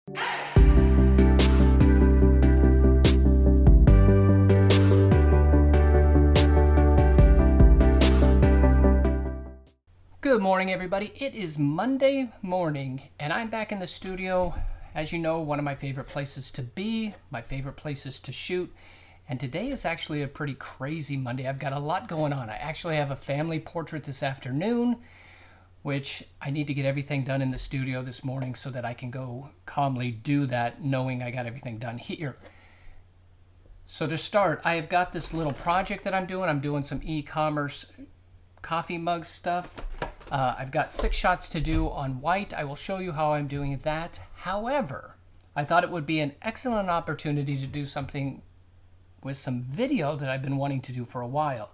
Good morning, everybody. It is Monday morning, and I'm back in the studio. As you know, one of my favorite places to be, my favorite places to shoot. And today is actually a pretty crazy Monday. I've got a lot going on. I actually have a family portrait this afternoon, which I need to get everything done in the studio this morning so that I can go calmly do that, knowing I got everything done here. So to start, I've got this little project that I'm doing. I'm doing some e-commerce coffee mug stuff. I've got 6 shots to do on white. I will show you how I'm doing that. However, I thought it would be an excellent opportunity to do something with some video that I've been wanting to do for a while.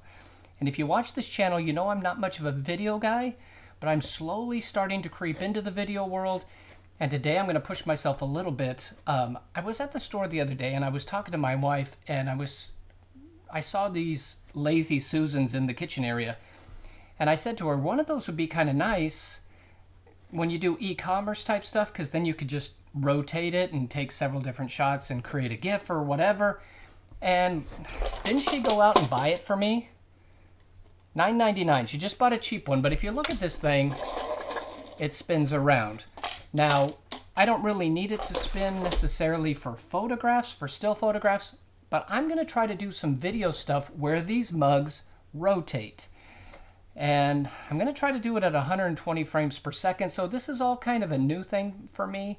And if you watch this channel, you know I'm not much of a video guy, but I'm slowly starting to creep into the video world. And today I'm going to push myself a little bit. I was at the store the other day and I was talking to my wife, and I saw these Lazy Susans in the kitchen area. And I said to her, one of those would be kind of nice when you do e-commerce type stuff, because then you could just rotate it and take several different shots and create a GIF or whatever. And didn't she go out and buy it for me? $9.99. She just bought a cheap one, but if you look at this thing, it spins around. Now, I don't really need it to spin necessarily for photographs, for still photographs, but I'm going to try to do some video stuff where these mugs rotate. And I'm going to try to do it at 120 frames per second. So this is all kind of a new thing for me,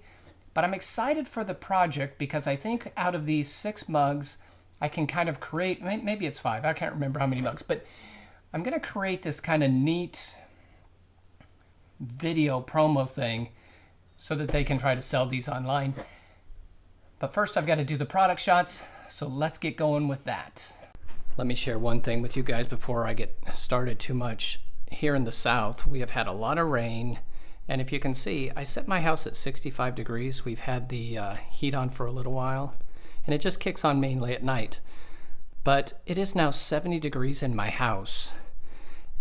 but I'm excited for the project because I think out of these 6 mugs, I can kind of create, maybe it's 5, I can't remember how many mugs, but I'm going to create this kind of neat video promo thing so that they can try to sell these online. But first I've got to do the product shots, so let's get going with that. Let me share one thing with you guys before I get started too much. Here in the south, we have had a lot of rain, and if you can see, I set my house at 65 degrees. We've had the heat on for a little while, and it just kicks on mainly at night. But it is now 70 degrees in my house,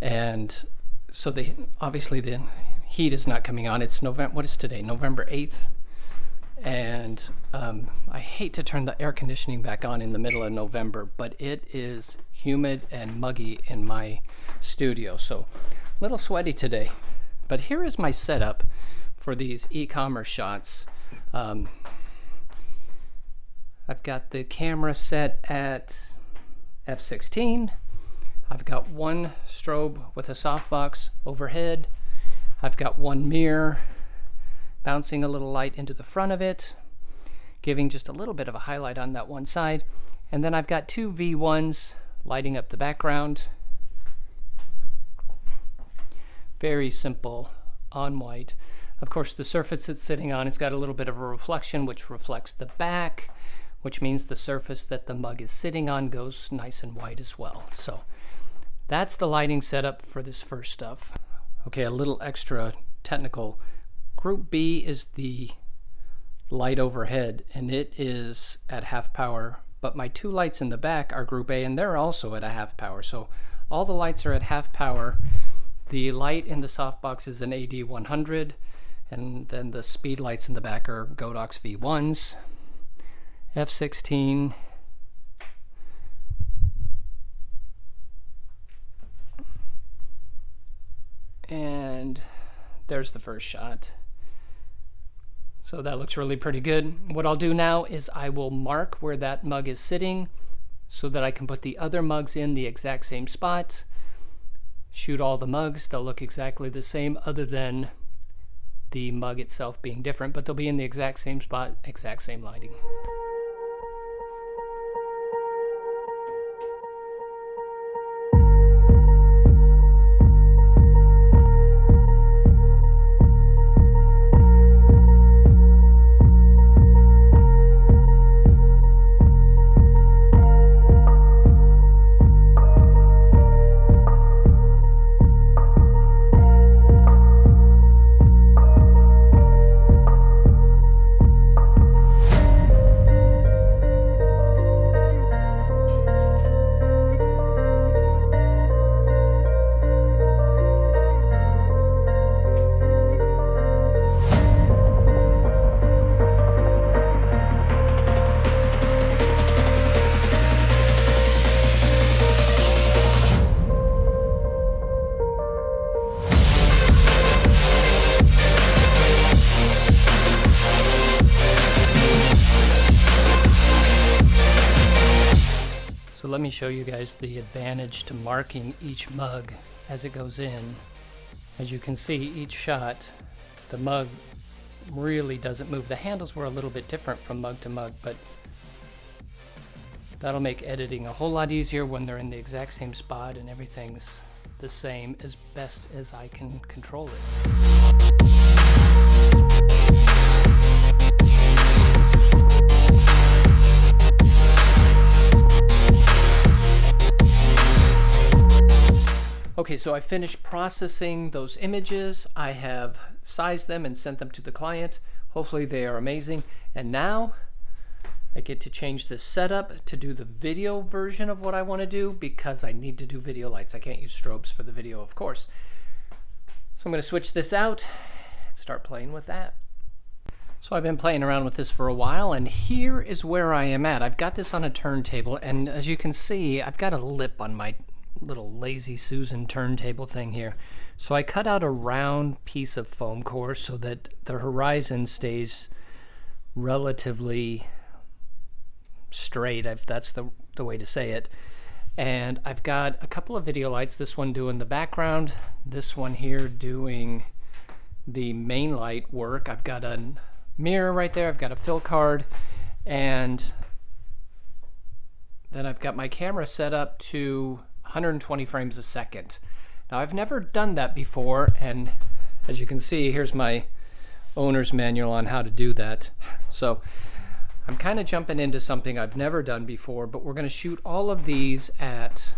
and so obviously the heat is not coming on. It's November, what is today? November 8th. And I hate to turn the air conditioning back on in the middle of November, but it is humid and muggy in my studio, so a little sweaty today. But here is my setup for these e-commerce shots. I've got the camera set at f/16. I've got one strobe with a softbox overhead. I've got one mirror bouncing a little light into the front of it, giving just a little bit of a highlight on that one side. And then I've got 2 V1s lighting up the background. Very simple on white. Of course, the surface it's sitting on, it's got a little bit of a reflection which reflects the back, which means the surface that the mug is sitting on goes nice and white as well. So that's the lighting setup for this first stuff. Okay, a little extra technical. Group B is the light overhead, and it is at half power, but my 2 lights in the back are Group A, and they're also at a half power. So all the lights are at half power. The light in the softbox is an AD 100, and then the speed lights in the back are Godox V1s, f/16, and there's the first shot. So that looks really pretty good. What I'll do now is I will mark where that mug is sitting so that I can put the other mugs in the exact same spot. Shoot all the mugs. They'll look exactly the same other than the mug itself being different, but they'll be in the exact same spot, exact same lighting. let me show you guys the advantage to marking each mug as it goes in. As you can see, each shot, the mug really doesn't move. The handles were a little bit different from mug to mug, but that'll make editing a whole lot easier when they're in the exact same spot and everything's the same as best as I can control it. Okay, so I finished processing those images. I have sized them and sent them to the client. Hopefully they are amazing. And now I get to change the setup to do the video version of what I want to do, because I need to do video lights. I can't use strobes for the video, of course. So I'm going to switch this out and start playing with that. So I've been playing around with this for a while, and here is where I am at. I've got this on a turntable, and as you can see, I've got a lip on my little Lazy Susan turntable thing here. So I cut out a round piece of foam core so that the horizon stays relatively straight, if that's the way to say it. And I've got a couple of video lights, this one doing the background, this one here doing the main light work. I've got a mirror right there, I've got a fill card, and then I've got my camera set up to 120 frames a second. Now I've never done that before, and as you can see, here's my owner's manual on how to do that. So I'm kind of jumping into something I've never done before, but we're going to shoot all of these at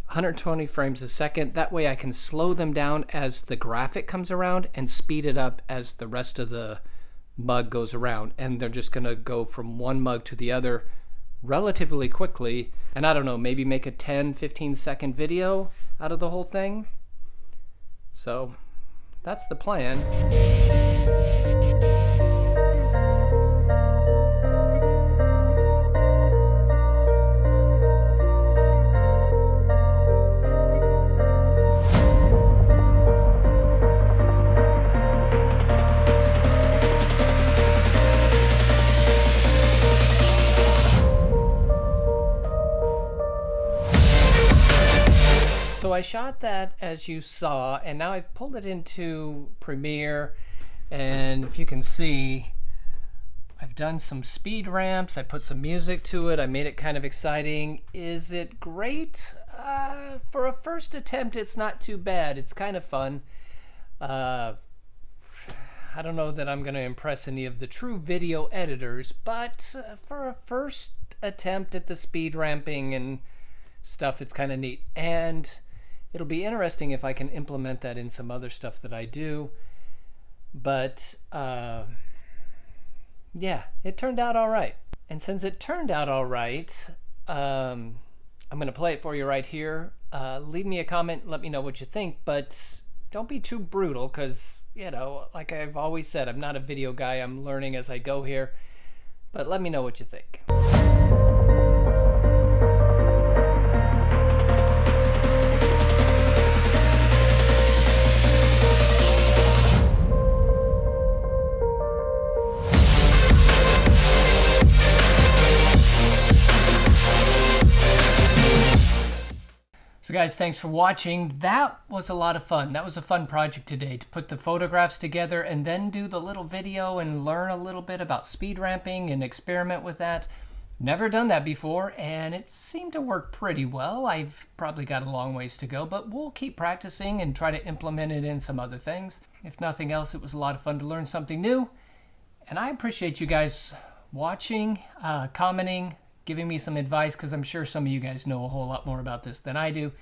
120 frames a second. That way I can slow them down as the graphic comes around and speed it up as the rest of the mug goes around. And they're just going to go from one mug to the other relatively quickly, and I don't know, maybe make a 10-15 second video out of the whole thing. So that's the plan. So I shot that as you saw, and now I've pulled it into Premiere, and if you can see, I've done some speed ramps, I put some music to it, I made it kind of exciting. Is it great? For a first attempt, it's not too bad. It's kind of fun. I don't know that I'm going to impress any of the true video editors, but for a first attempt at the speed ramping and stuff, it's kind of neat. And it'll be interesting if I can implement that in some other stuff that I do. But yeah, it turned out all right. And since it turned out all right, I'm going to play it for you right here. Leave me a comment, let me know what you think, but don't be too brutal, because, you know, like I've always said, I'm not a video guy. I'm learning as I go here. But let me know what you think. So guys, thanks for watching. That was a lot of fun. That was a fun project today, to put the photographs together and then do the little video and learn a little bit about speed ramping and experiment with that. Never done that before, and it seemed to work pretty well. I've probably got a long ways to go, but we'll keep practicing and try to implement it in some other things. If nothing else, it was a lot of fun to learn something new. And I appreciate you guys watching, commenting, giving me some advice, because I'm sure some of you guys know a whole lot more about this than I do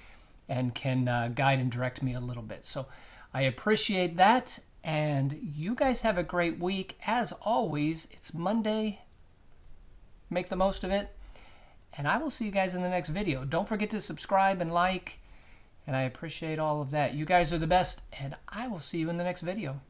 and can guide and direct me a little bit. So I appreciate that, and you guys have a great week. As always, it's Monday. Make the most of it, and I will see you guys in the next video. Don't forget to subscribe and like, and I appreciate all of that. You guys are the best, and I will see you in the next video.